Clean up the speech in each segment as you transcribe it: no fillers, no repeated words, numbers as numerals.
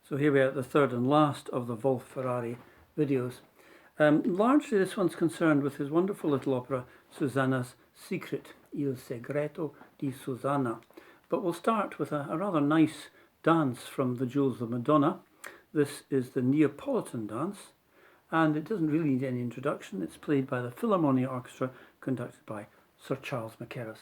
So here we are at the third and last of the Wolf-Ferrari videos. Largely this one's concerned with his wonderful little opera, Susanna's Secret, Il Segreto di Susanna. But we'll start with a rather nice dance from the Jewels of Madonna. This is the Neapolitan Dance, and it doesn't really need any introduction. It's played by the Philharmonia Orchestra, conducted by Sir Charles Mackerras.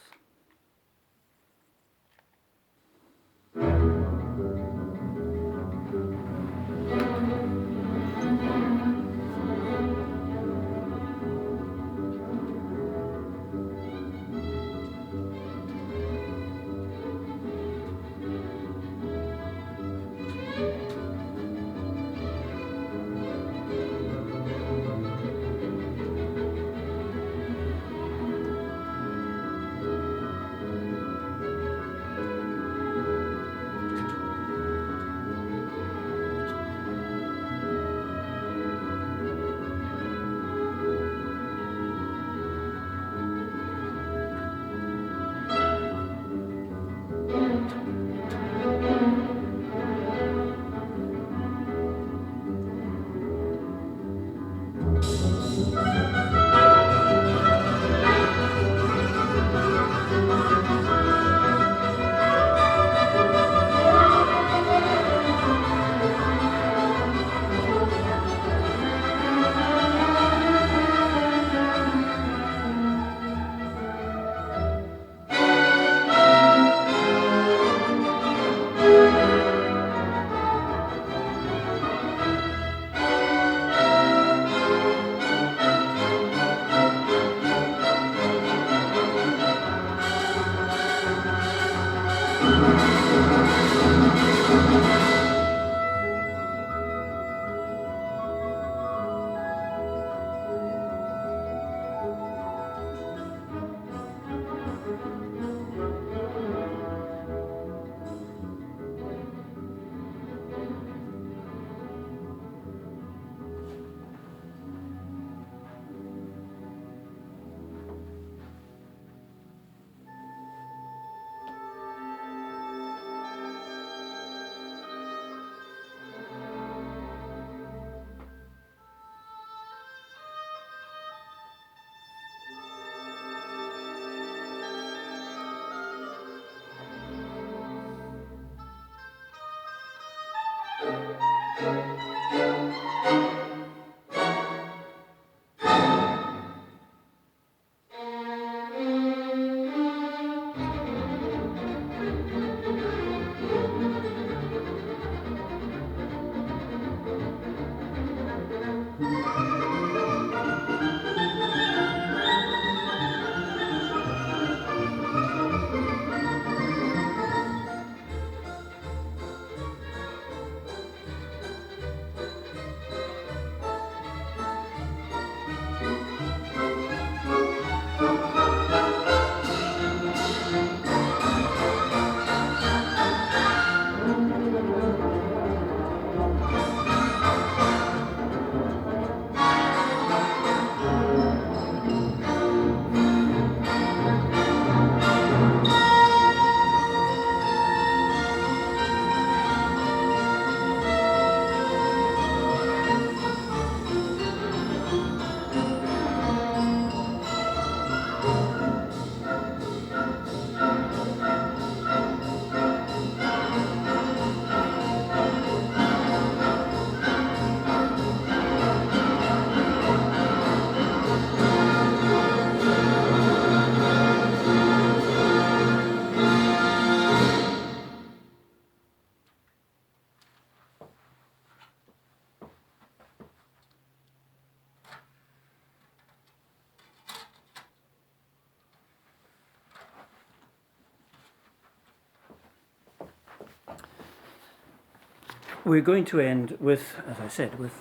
We're going to end with, as I said, with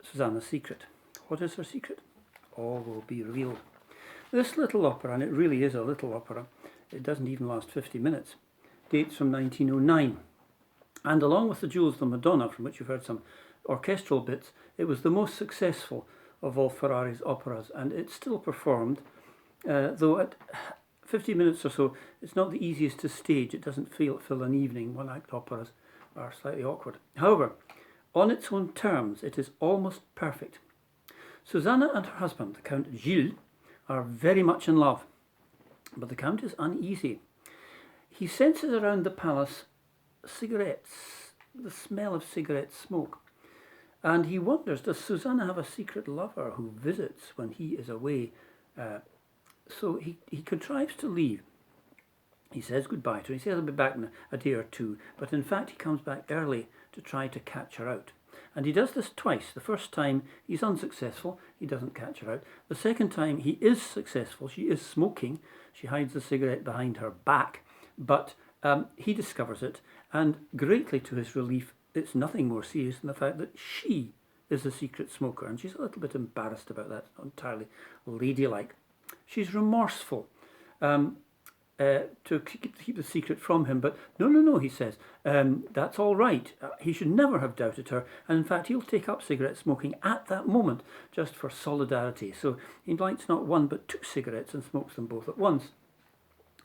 Susanna's Secret. What is her secret? All will be revealed. This little opera, and it really is a little opera, it doesn't even last 50 minutes, dates from 1909. And along with the Jewels of the Madonna, from which you've heard some orchestral bits, it was the most successful of Wolf-Ferrari's operas, and it's still performed, though at 50 minutes or so, it's not the easiest to stage. It doesn't fill an evening, one-act operas, are slightly awkward. However, on its own terms, it is almost perfect. Susanna and her husband, the Count Gilles, are very much in love, but the Count is uneasy. He senses around the palace cigarettes, the smell of cigarette smoke, and he wonders, does Susanna have a secret lover who visits when he is away? So he contrives to leave. He says goodbye to her. He says he'll be back in a day or two, but in fact he comes back early to try to catch her out. And he does this twice. The first time he's unsuccessful, he doesn't catch her out. The second time he is successful, she is smoking, she hides the cigarette behind her back, but he discovers it, and greatly to his relief, it's nothing more serious than the fact that she is the secret smoker, and she's a little bit embarrassed about that, not entirely ladylike. She's remorseful to keep the secret from him, but no, he says, that's all right. He should never have doubted her, and in fact he'll take up cigarette smoking at that moment just for solidarity. So he lights not one but 2 cigarettes and smokes them both at once.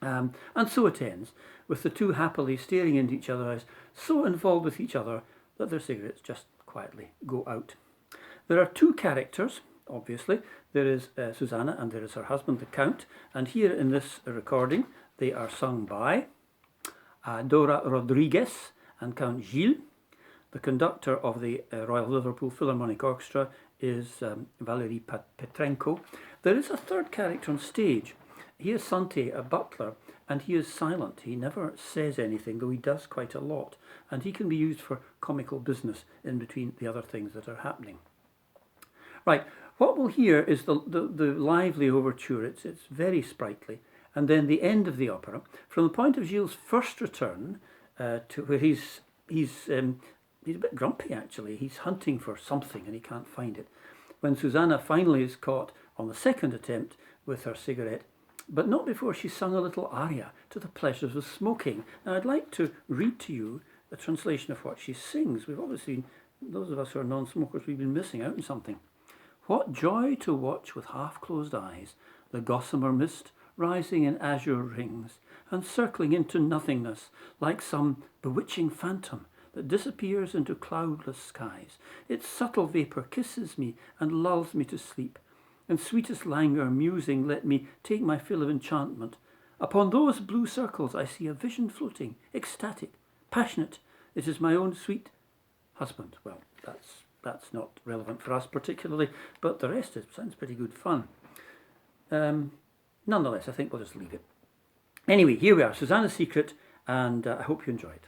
And so it ends, with the two happily staring into each other's eyes, so involved with each other that their cigarettes just quietly go out. There are 2 characters, obviously. There is Susanna and there is her husband, the Count, and here in this recording they are sung by Dora Rodriguez and Count Gilles. The conductor of the Royal Liverpool Philharmonic Orchestra is Valery Petrenko. There is a 3rd character on stage. He is Sante, a butler, and he is silent. He never says anything, though he does quite a lot, and he can be used for comical business in between the other things that are happening. Right, what we'll hear is the lively overture. It's very sprightly, and then the end of the opera, from the point of Gilles' first return to where he's a bit grumpy actually. He's hunting for something and he can't find it. When Susanna finally is caught on the 2nd attempt with her cigarette, but not before she's sung a little aria to the pleasures of smoking. Now I'd like to read to you a translation of what she sings. We've obviously, those of us who are non-smokers, we've been missing out on something. What joy to watch with half-closed eyes the gossamer mist rising in azure rings and circling into nothingness like some bewitching phantom that disappears into cloudless skies. Its subtle vapour kisses me and lulls me to sleep. In sweetest languor musing let me take my fill of enchantment. Upon those blue circles I see a vision floating, ecstatic, passionate. It is my own sweet husband. Well, that's not relevant for us particularly, but the rest sounds pretty good fun. Nonetheless, I think we'll just leave it. Anyway, here we are, Susanna's Secret, and I hope you enjoy it.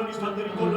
Istante ritorno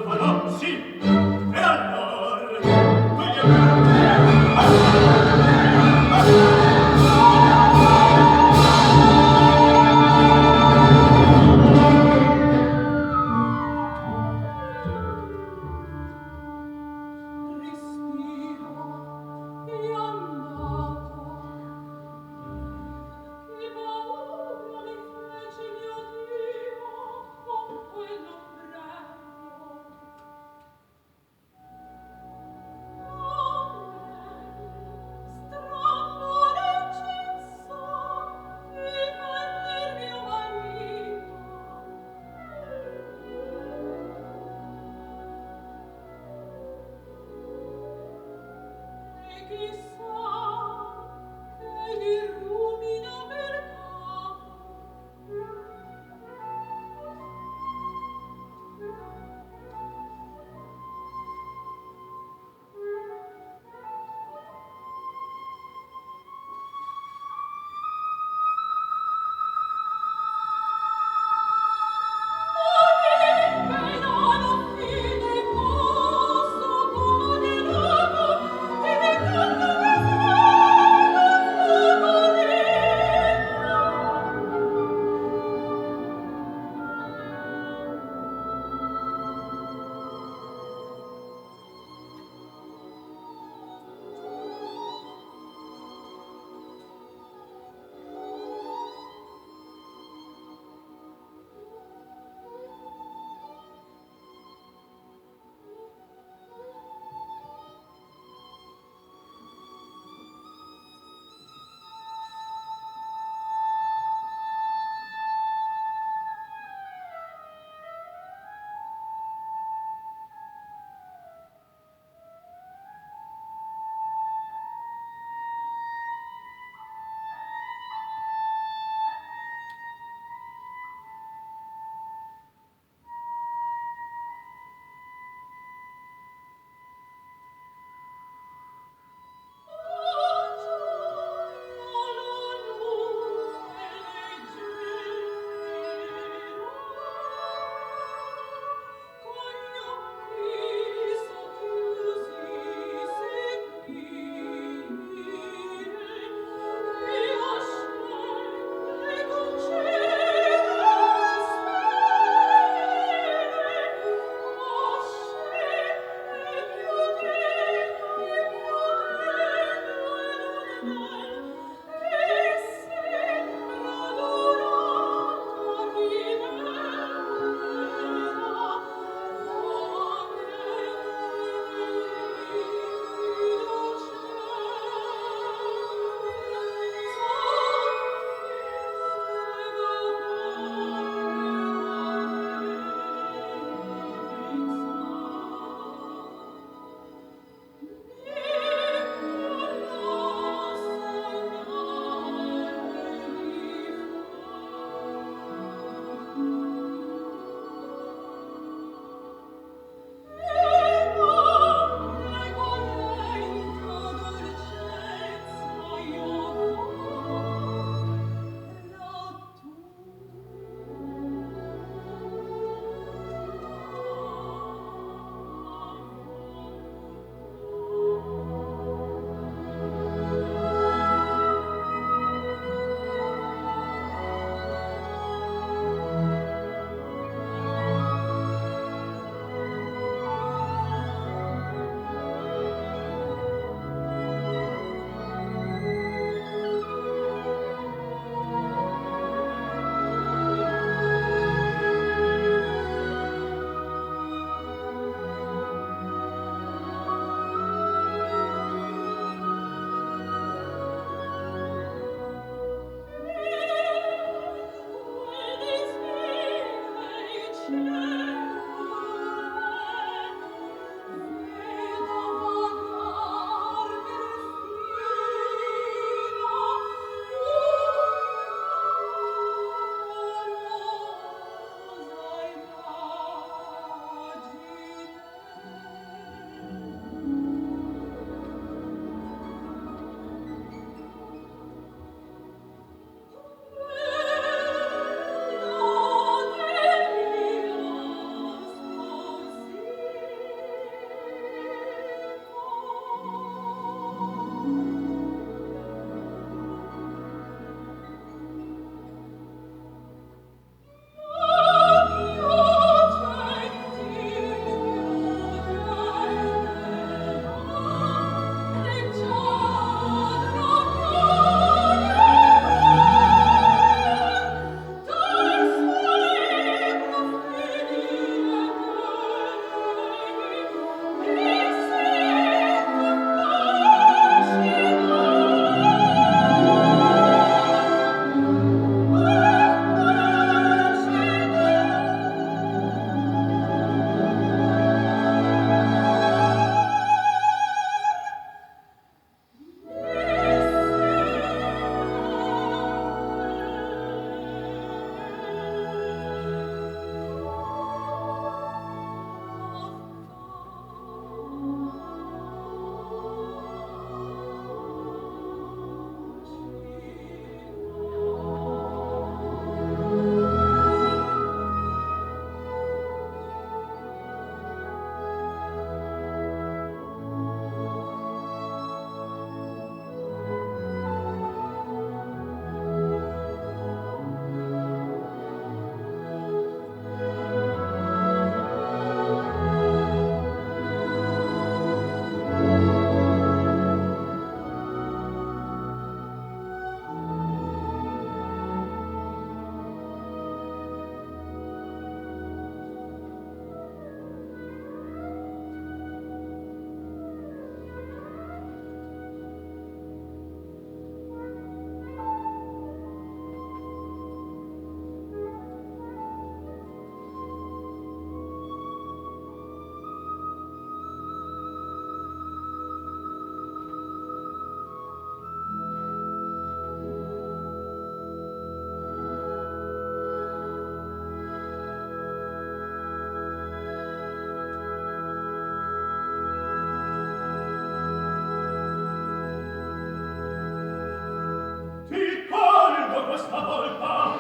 questa volta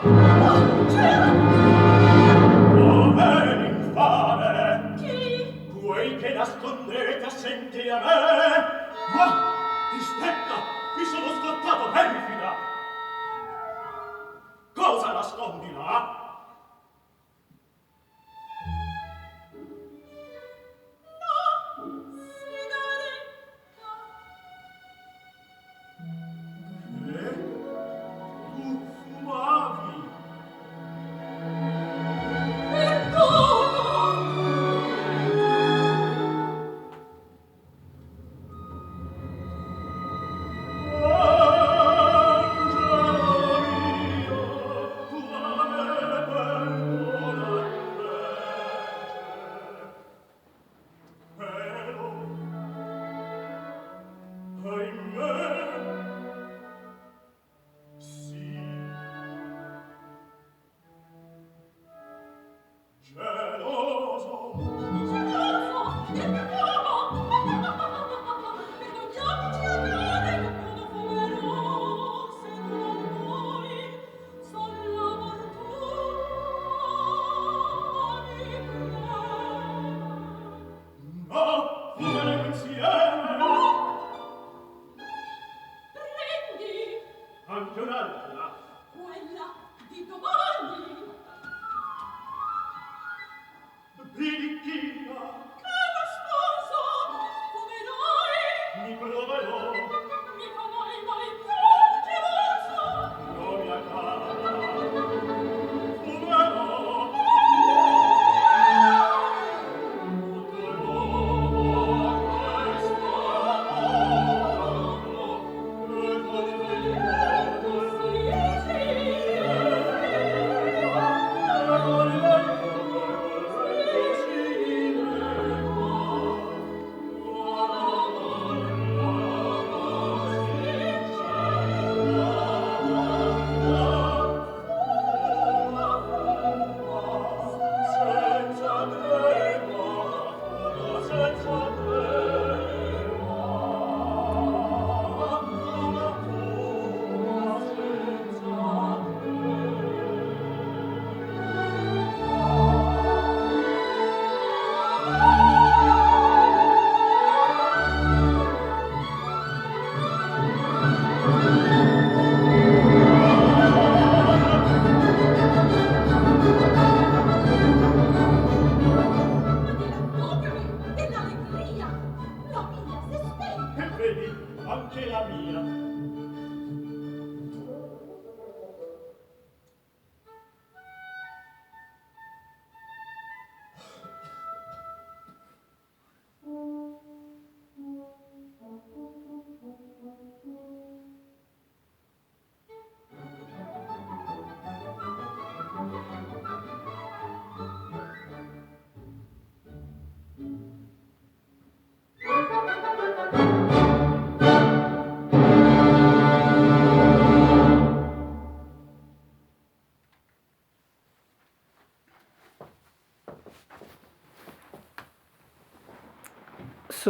dov'è l'infame? Chi? Quei che nascondete assenti a me? Ma, distetta, vi sono scottato perfida! Cosa nascondi là?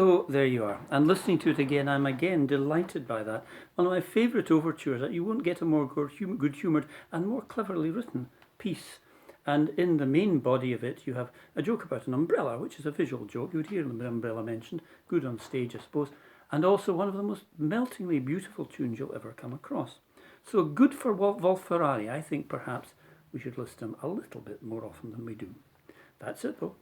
So there you are. And listening to it again, I'm again delighted by that. One of my favourite overtures, that you won't get a more good-humoured and more cleverly written piece. And in the main body of it, you have a joke about an umbrella, which is a visual joke. You would hear the umbrella mentioned, good on stage, I suppose. And also one of the most meltingly beautiful tunes you'll ever come across. So good for Wolf-Ferrari. I think perhaps we should listen to him a little bit more often than we do. That's it, though.